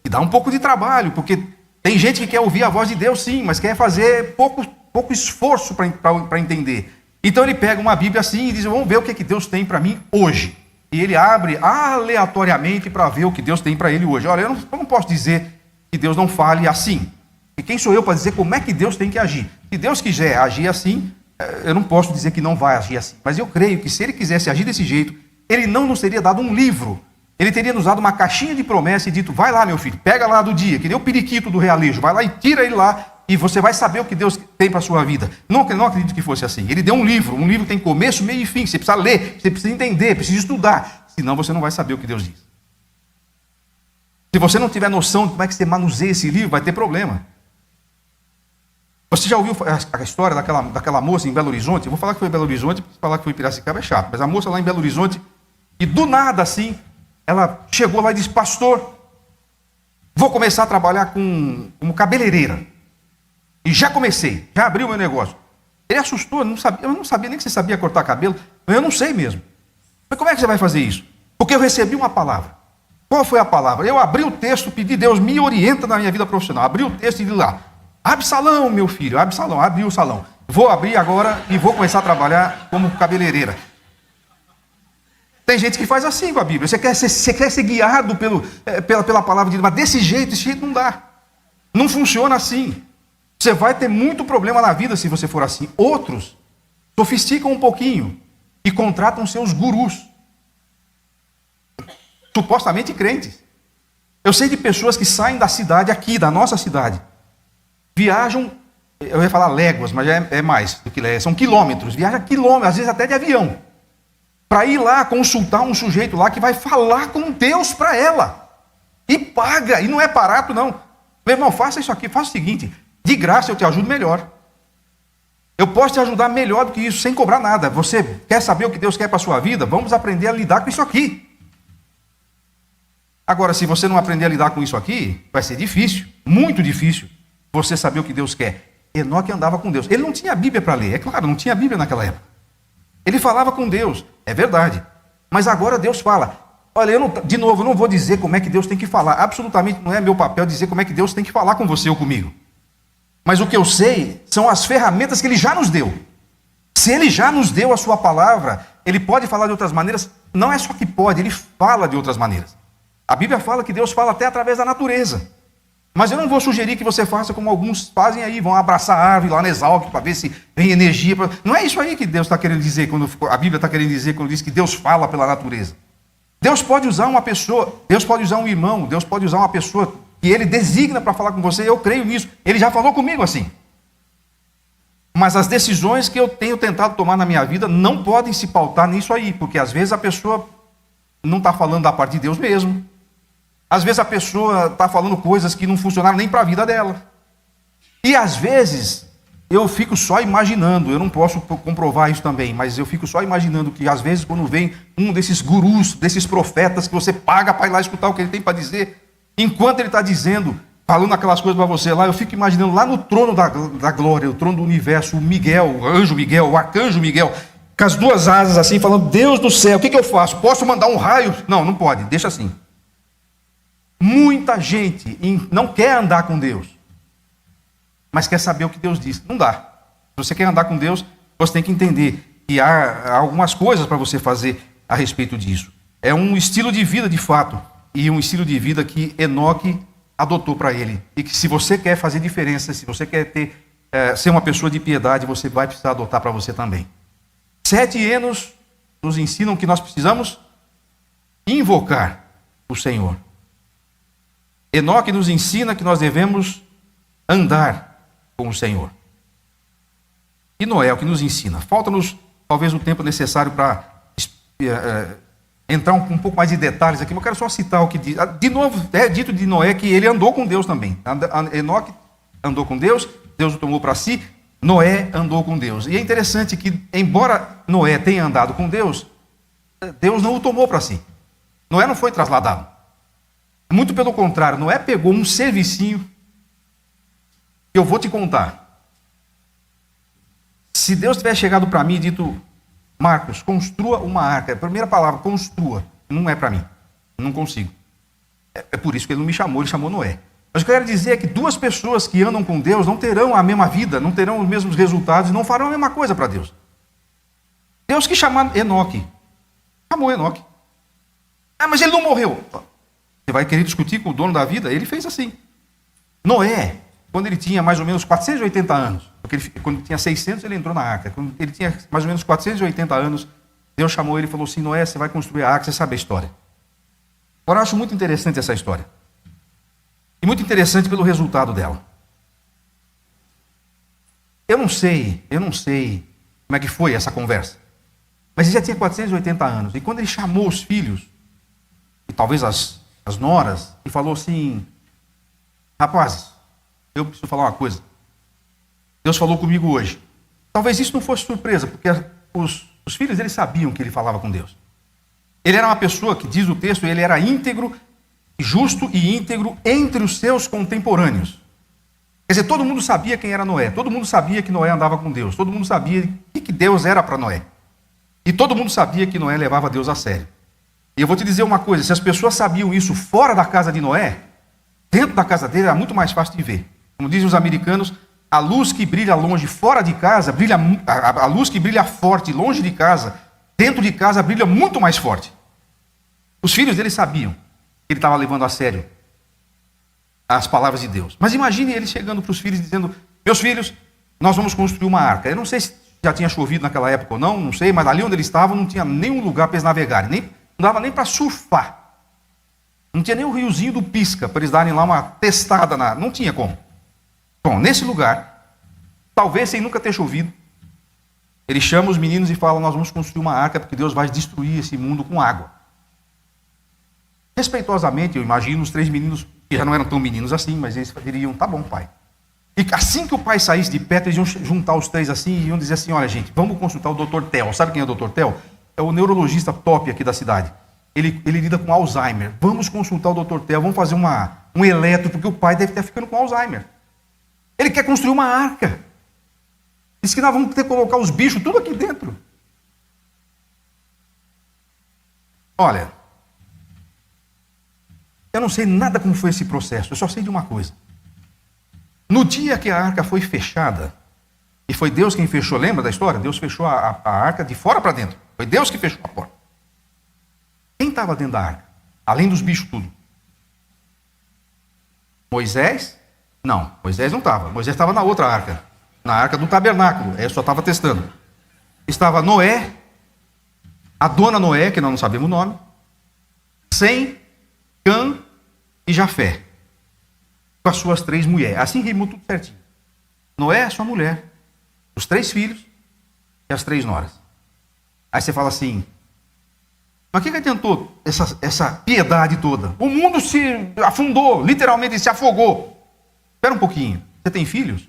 [SPEAKER 1] que dá um pouco de trabalho, porque tem gente que quer ouvir a voz de Deus sim, mas quer fazer pouco esforço para entender. Então ele pega uma Bíblia assim e diz, vamos ver o que Deus tem para mim hoje. E ele abre aleatoriamente para ver o que Deus tem para ele hoje. Olha, eu não posso dizer que Deus não fale assim. E quem sou eu para dizer como é que Deus tem que agir? Se Deus quiser agir assim, eu não posso dizer que não vai agir assim. Mas eu creio que se Ele quisesse agir desse jeito, Ele não nos teria dado um livro. Ele teria nos dado uma caixinha de promessa e dito, vai lá meu filho, pega lá do dia, que nem o periquito do realejo, vai lá e tira ele lá, e você vai saber o que Deus tem para a sua vida. Não acredito que fosse assim. Ele deu um livro que tem começo, meio e fim. Você precisa ler, você precisa entender, precisa estudar. Senão você não vai saber o que Deus diz. Se você não tiver noção de como é que você manuseia esse livro, vai ter problema. Você já ouviu a história daquela moça em Belo Horizonte? Eu vou falar que foi em Belo Horizonte, porque falar que foi em Piracicaba é chato. Mas a moça lá em Belo Horizonte, e do nada assim, ela chegou lá e disse, pastor, Vou começar a trabalhar como cabeleireira. E já comecei, já abri o meu negócio. Ele assustou, eu não sabia nem que você sabia cortar cabelo. Eu não sei mesmo. Mas como é que você vai fazer isso? Porque eu recebi uma palavra. Qual foi a palavra? Eu abri o texto, pedi, Deus me orienta na minha vida profissional. Abri o texto e li lá. Abre salão, meu filho, abre salão, abri o salão. Vou abrir agora e vou começar a trabalhar como cabeleireira. Tem gente que faz assim com a Bíblia. Você quer ser guiado pela palavra de Deus, mas desse jeito não dá. Não funciona assim. Você vai ter muito problema na vida se você for assim. Outros sofisticam um pouquinho e contratam seus gurus. Supostamente crentes. Eu sei de pessoas que saem da cidade aqui, da nossa cidade. Viajam, eu ia falar léguas, mas é mais do que léguas. São quilômetros. Viajam quilômetros, às vezes até de avião. Para ir lá consultar um sujeito lá que vai falar com Deus para ela. E paga, e não é barato não. Meu irmão, faça isso aqui, faça o seguinte, de graça eu te ajudo melhor. Eu posso te ajudar melhor do que isso, sem cobrar nada. Você quer saber o que Deus quer para a sua vida? Vamos aprender a lidar com isso aqui. Agora, se você não aprender a lidar com isso aqui, vai ser difícil, muito difícil, você saber o que Deus quer. Enoque andava com Deus. Ele não tinha Bíblia para ler, é claro, não tinha Bíblia naquela época. Ele falava com Deus, é verdade. Mas agora Deus fala. Olha, eu não vou dizer como é que Deus tem que falar. Absolutamente não é meu papel dizer como é que Deus tem que falar com você ou comigo. Mas o que eu sei são as ferramentas que Ele já nos deu. Se Ele já nos deu a sua palavra, Ele pode falar de outras maneiras. Não é só que pode, Ele fala de outras maneiras. A Bíblia fala que Deus fala até através da natureza. Mas eu não vou sugerir que você faça como alguns fazem aí, vão abraçar a árvore lá na Exalc para ver se vem energia. Não é isso aí que Deus está querendo dizer, quando a Bíblia está querendo dizer quando diz que Deus fala pela natureza. Deus pode usar uma pessoa, Deus pode usar um irmão, Deus pode usar uma pessoa que Ele designa para falar com você, eu creio nisso. Ele já falou comigo assim. Mas as decisões que eu tenho tentado tomar na minha vida não podem se pautar nisso aí, porque às vezes a pessoa não está falando da parte de Deus mesmo. Às vezes a pessoa está falando coisas que não funcionaram nem para a vida dela. E às vezes eu fico só imaginando, eu não posso comprovar isso também, mas eu fico só imaginando que às vezes quando vem um desses gurus, desses profetas que você paga para ir lá escutar o que ele tem para dizer, enquanto ele está dizendo, falando aquelas coisas para você lá, eu fico imaginando lá no trono da glória, o trono do universo, o Miguel, o anjo Miguel, o arcanjo Miguel, com as duas asas assim, falando, Deus do céu, o que eu faço? Posso mandar um raio? Não, não pode, deixa assim. Muita gente não quer andar com Deus, mas quer saber o que Deus diz. Não dá. Se você quer andar com Deus, você tem que entender que há algumas coisas para você fazer a respeito disso. É um estilo de vida de fato, e um estilo de vida que Enoque adotou para ele. E que se você quer fazer diferença, se você quer ser uma pessoa de piedade, você vai precisar adotar para você também. 7 hinos nos ensinam que nós precisamos invocar o Senhor. Enoque nos ensina que nós devemos andar com o Senhor. E Noé é o que nos ensina. Falta-nos talvez o tempo necessário para entrar um pouco mais de detalhes aqui, mas eu quero só citar o que diz. De novo, é dito de Noé que ele andou com Deus também. Enoque andou com Deus, Deus o tomou para si, Noé andou com Deus. E é interessante que, embora Noé tenha andado com Deus, Deus não o tomou para si. Noé não foi trasladado. Muito pelo contrário, Noé pegou um servicinho que eu vou te contar. Se Deus tivesse chegado para mim e dito, Marcos, construa uma arca. A primeira palavra, construa, não é para mim. Não consigo. É por isso que ele não me chamou, ele chamou Noé. Mas o que eu quero dizer é que 2 pessoas que andam com Deus não terão a mesma vida, não terão os mesmos resultados, não farão a mesma coisa para Deus. Deus que chamou Enoque, chamou Enoque. Mas ele não morreu. Você vai querer discutir com o dono da vida? Ele fez assim. Noé, quando ele tinha mais ou menos 480 anos, porque quando ele tinha 600 ele entrou na arca, quando ele tinha mais ou menos 480 anos, Deus chamou ele e falou assim, Noé, você vai construir a arca, você sabe a história. Agora eu acho muito interessante essa história. E muito interessante pelo resultado dela. Eu não sei como é que foi essa conversa, mas ele já tinha 480 anos, e quando ele chamou os filhos, e talvez as noras, e falou assim, rapazes, eu preciso falar uma coisa. Deus falou comigo hoje. Talvez isso não fosse surpresa, porque os filhos dele sabiam que ele falava com Deus. Ele era uma pessoa que, diz o texto, ele era íntegro justo e íntegro entre os seus contemporâneos. Quer dizer, todo mundo sabia quem era Noé, todo mundo sabia que Noé andava com Deus, todo mundo sabia o que Deus era para Noé. E todo mundo sabia que Noé levava Deus a sério. E eu vou te dizer uma coisa, se as pessoas sabiam isso fora da casa de Noé, dentro da casa dele era muito mais fácil de ver. Como dizem os americanos, a luz que brilha longe fora de casa, a luz que brilha forte longe de casa, dentro de casa brilha muito mais forte. Os filhos dele sabiam que ele estava levando a sério as palavras de Deus. Mas imagine ele chegando para os filhos dizendo: meus filhos, nós vamos construir uma arca. Eu não sei se já tinha chovido naquela época ou não, não sei, mas ali onde eles estavam não tinha nenhum lugar para eles navegarem, não dava nem para surfar. Não tinha nem o riozinho do Pisca para eles darem lá uma testada, não tinha como. Bom, nesse lugar, talvez sem nunca ter chovido, ele chama os meninos e fala: nós vamos construir uma arca porque Deus vai destruir esse mundo com água. Respeitosamente, eu imagino os 3 meninos, que já não eram tão meninos assim, mas eles diriam: tá bom, pai. E assim que o pai saísse de perto, eles iam juntar os 3 assim e iam dizer assim: olha, gente, vamos consultar o Dr. Tel. Sabe quem é o Dr. Tel? É o neurologista top aqui da cidade. Ele lida com Alzheimer. Vamos consultar o Dr. Tel, vamos fazer um eletro, porque o pai deve estar ficando com Alzheimer. Ele quer construir uma arca. Diz que nós vamos ter que colocar os bichos tudo aqui dentro. Olha, eu não sei nada como foi esse processo, eu só sei de uma coisa. No dia que a arca foi fechada, e foi Deus quem fechou, lembra da história? Deus fechou a arca de fora para dentro. Foi Deus que fechou a porta. Quem estava dentro da arca? Além dos bichos tudo. Moisés? Não, Moisés não estava. Moisés estava na outra arca. Na arca do tabernáculo. Eu só estava testando. Estava Noé, a dona Noé, que nós não sabemos o nome, Sem, Cã e Jafé. Com as suas 3 mulheres. Assim rimou tudo certinho. Noé, a sua mulher, os 3 filhos e as 3 noras. Aí você fala assim: mas o que adiantou essa piedade toda? O mundo se afundou, literalmente se afogou. Espera um pouquinho. Você tem filhos?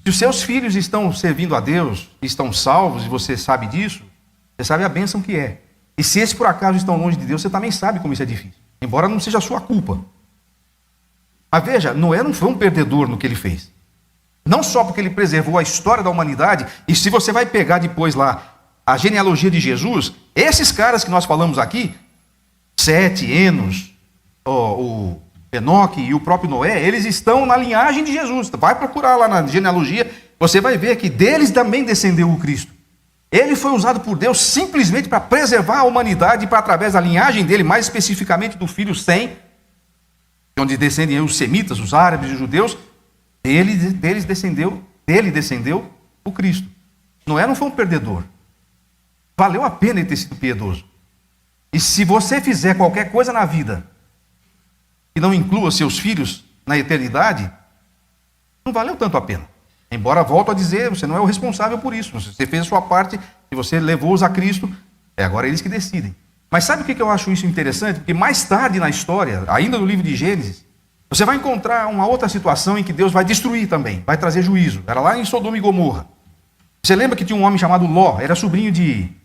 [SPEAKER 1] Se os seus filhos estão servindo a Deus, estão salvos, e você sabe disso, você sabe a bênção que é. E se esses por acaso estão longe de Deus, você também sabe como isso é difícil. Embora não seja a sua culpa. Mas veja, Noé não foi um perdedor no que ele fez. Não só porque ele preservou a história da humanidade, e se você vai pegar depois lá a genealogia de Jesus, esses caras que nós falamos aqui, Sete, Enos, o Enoque e o próprio Noé, eles estão na linhagem de Jesus. Vai procurar lá na genealogia, você vai ver que deles também descendeu o Cristo. Ele foi usado por Deus simplesmente para preservar a humanidade, para através da linhagem dele, mais especificamente do filho Sem, onde descendem os semitas, os árabes e os judeus, dele descendeu o Cristo. Noé não foi um perdedor. Valeu a pena ele ter sido piedoso. E se você fizer qualquer coisa na vida que não inclua seus filhos na eternidade, não valeu tanto a pena. Embora, volto a dizer, você não é o responsável por isso. Você fez a sua parte, e você levou-os a Cristo, é agora eles que decidem. Mas sabe o que eu acho isso interessante? Porque mais tarde na história, ainda no livro de Gênesis, você vai encontrar uma outra situação em que Deus vai destruir também, vai trazer juízo. Era lá em Sodoma e Gomorra. Você lembra que tinha um homem chamado Ló, era sobrinho de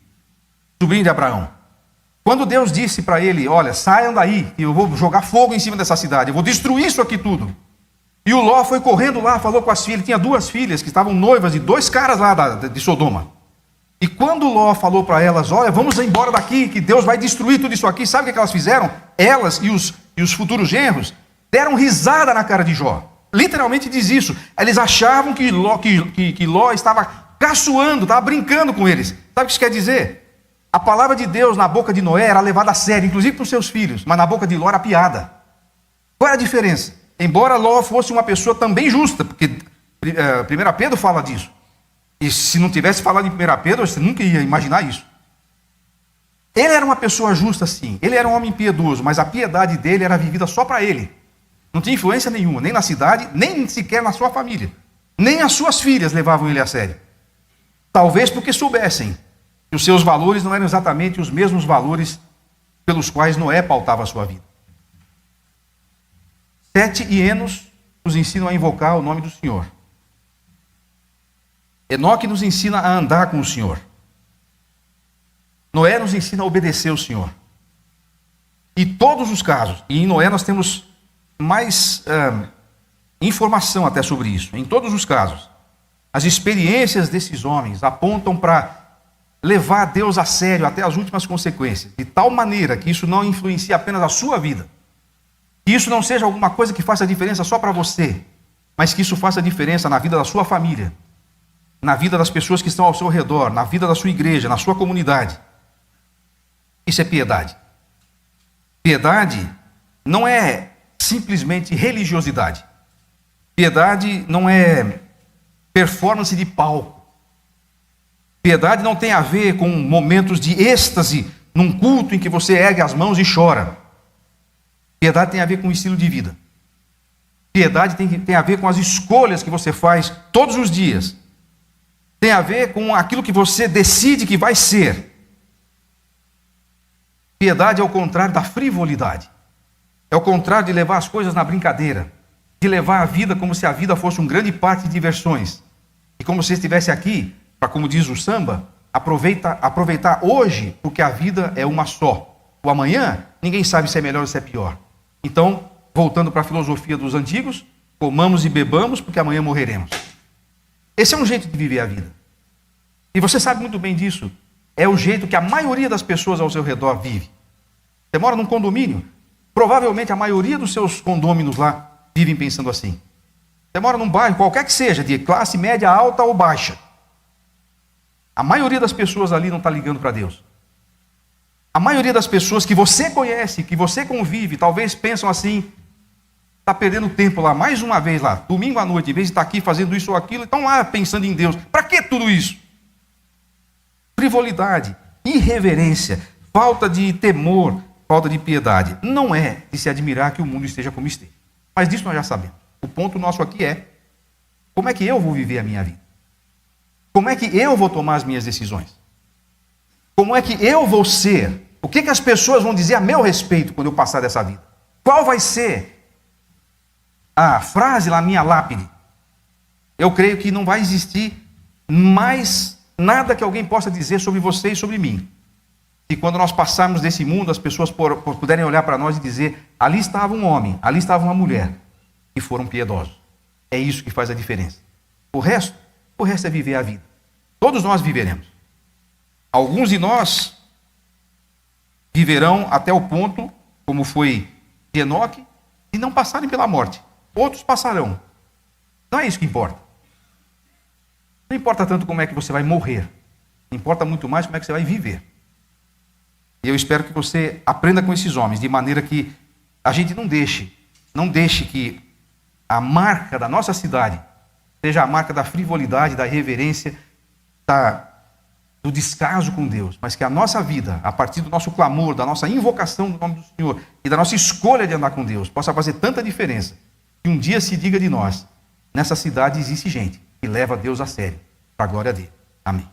[SPEAKER 1] Abraão. Quando Deus disse para ele: olha, saiam daí, que eu vou jogar fogo em cima dessa cidade, eu vou destruir isso aqui tudo. E o Ló foi correndo lá, falou com as filhas, ele tinha 2 filhas que estavam noivas de 2 caras lá de Sodoma. E quando Ló falou para elas: olha, vamos embora daqui, que Deus vai destruir tudo isso aqui, sabe o que elas fizeram? Elas e os futuros genros deram risada na cara de Jó. Literalmente diz isso. Eles achavam que Ló estava caçoando, estava brincando com eles. Sabe o que isso quer dizer? A palavra de Deus na boca de Noé era levada a sério, inclusive para os seus filhos, mas na boca de Ló era piada. Qual é a diferença? Embora Ló fosse uma pessoa também justa, porque 1 Pedro fala disso. E se não tivesse falado em 1 Pedro, você nunca ia imaginar isso. Ele era uma pessoa justa, sim. Ele era um homem piedoso, mas a piedade dele era vivida só para ele. Não tinha influência nenhuma, nem na cidade, nem sequer na sua família. Nem as suas filhas levavam ele a sério. Talvez porque soubessem que os seus valores não eram exatamente os mesmos valores pelos quais Noé pautava a sua vida. Sete e Enos nos ensinam a invocar o nome do Senhor. Enoque nos ensina a andar com o Senhor. Noé nos ensina a obedecer ao Senhor. E todos os casos, e em Noé nós temos mais informação até sobre isso, em todos os casos, as experiências desses homens apontam para levar Deus a sério até as últimas consequências, de tal maneira que isso não influencie apenas a sua vida, que isso não seja alguma coisa que faça diferença só para você, mas que isso faça diferença na vida da sua família, na vida das pessoas que estão ao seu redor, na vida da sua igreja, na sua comunidade. Isso é piedade. Piedade não é simplesmente religiosidade. Piedade não é performance de palco. Piedade não tem a ver com momentos de êxtase num culto em que você ergue as mãos e chora. Piedade tem a ver com o estilo de vida. Piedade tem a ver com as escolhas que você faz todos os dias. Tem a ver com aquilo que você decide que vai ser. Piedade é o contrário da frivolidade. É o contrário de levar as coisas na brincadeira. De levar a vida como se a vida fosse um grande parque de diversões. E como se estivesse aqui, para, como diz o samba, aproveitar hoje, porque a vida é uma só. O amanhã, ninguém sabe se é melhor ou se é pior. Então, voltando para a filosofia dos antigos, comamos e bebamos, porque amanhã morreremos. Esse é um jeito de viver a vida. E você sabe muito bem disso. É o jeito que a maioria das pessoas ao seu redor vive. Você mora num condomínio, provavelmente a maioria dos seus condôminos lá vivem pensando assim. Você mora num bairro, qualquer que seja, de classe média, alta ou baixa. A maioria das pessoas ali não está ligando para Deus. A maioria das pessoas que você conhece, que você convive, talvez pensam assim, está perdendo tempo lá, mais uma vez lá, domingo à noite, em vez de estar aqui fazendo isso ou aquilo, estão lá pensando em Deus. Para que tudo isso? Frivolidade, irreverência, falta de temor, falta de piedade. Não é de se admirar que o mundo esteja como esteja. Mas disso nós já sabemos. O ponto nosso aqui é, como é que eu vou viver a minha vida? Como é que eu vou tomar as minhas decisões? Como é que eu vou ser? O que as pessoas vão dizer a meu respeito quando eu passar dessa vida? Qual vai ser a frase na minha lápide? Eu creio que não vai existir mais nada que alguém possa dizer sobre você e sobre mim. E quando nós passarmos desse mundo, as pessoas puderem olhar para nós e dizer, ali estava um homem, ali estava uma mulher, e foram piedosos. É isso que faz a diferença. O resto é viver a vida. Todos nós viveremos. Alguns de nós viverão até o ponto, como foi de Enoque, de não passarem pela morte. Outros passarão. Não é isso que importa. Não importa tanto como é que você vai morrer. Importa muito mais como é que você vai viver. E eu espero que você aprenda com esses homens, de maneira que a gente não deixe que a marca da nossa cidade seja a marca da frivolidade, da irreverência, do descaso com Deus, mas que a nossa vida, a partir do nosso clamor, da nossa invocação do nome do Senhor e da nossa escolha de andar com Deus, possa fazer tanta diferença que um dia se diga de nós, nessa cidade existe gente que leva Deus a sério, para a glória dele. Amém.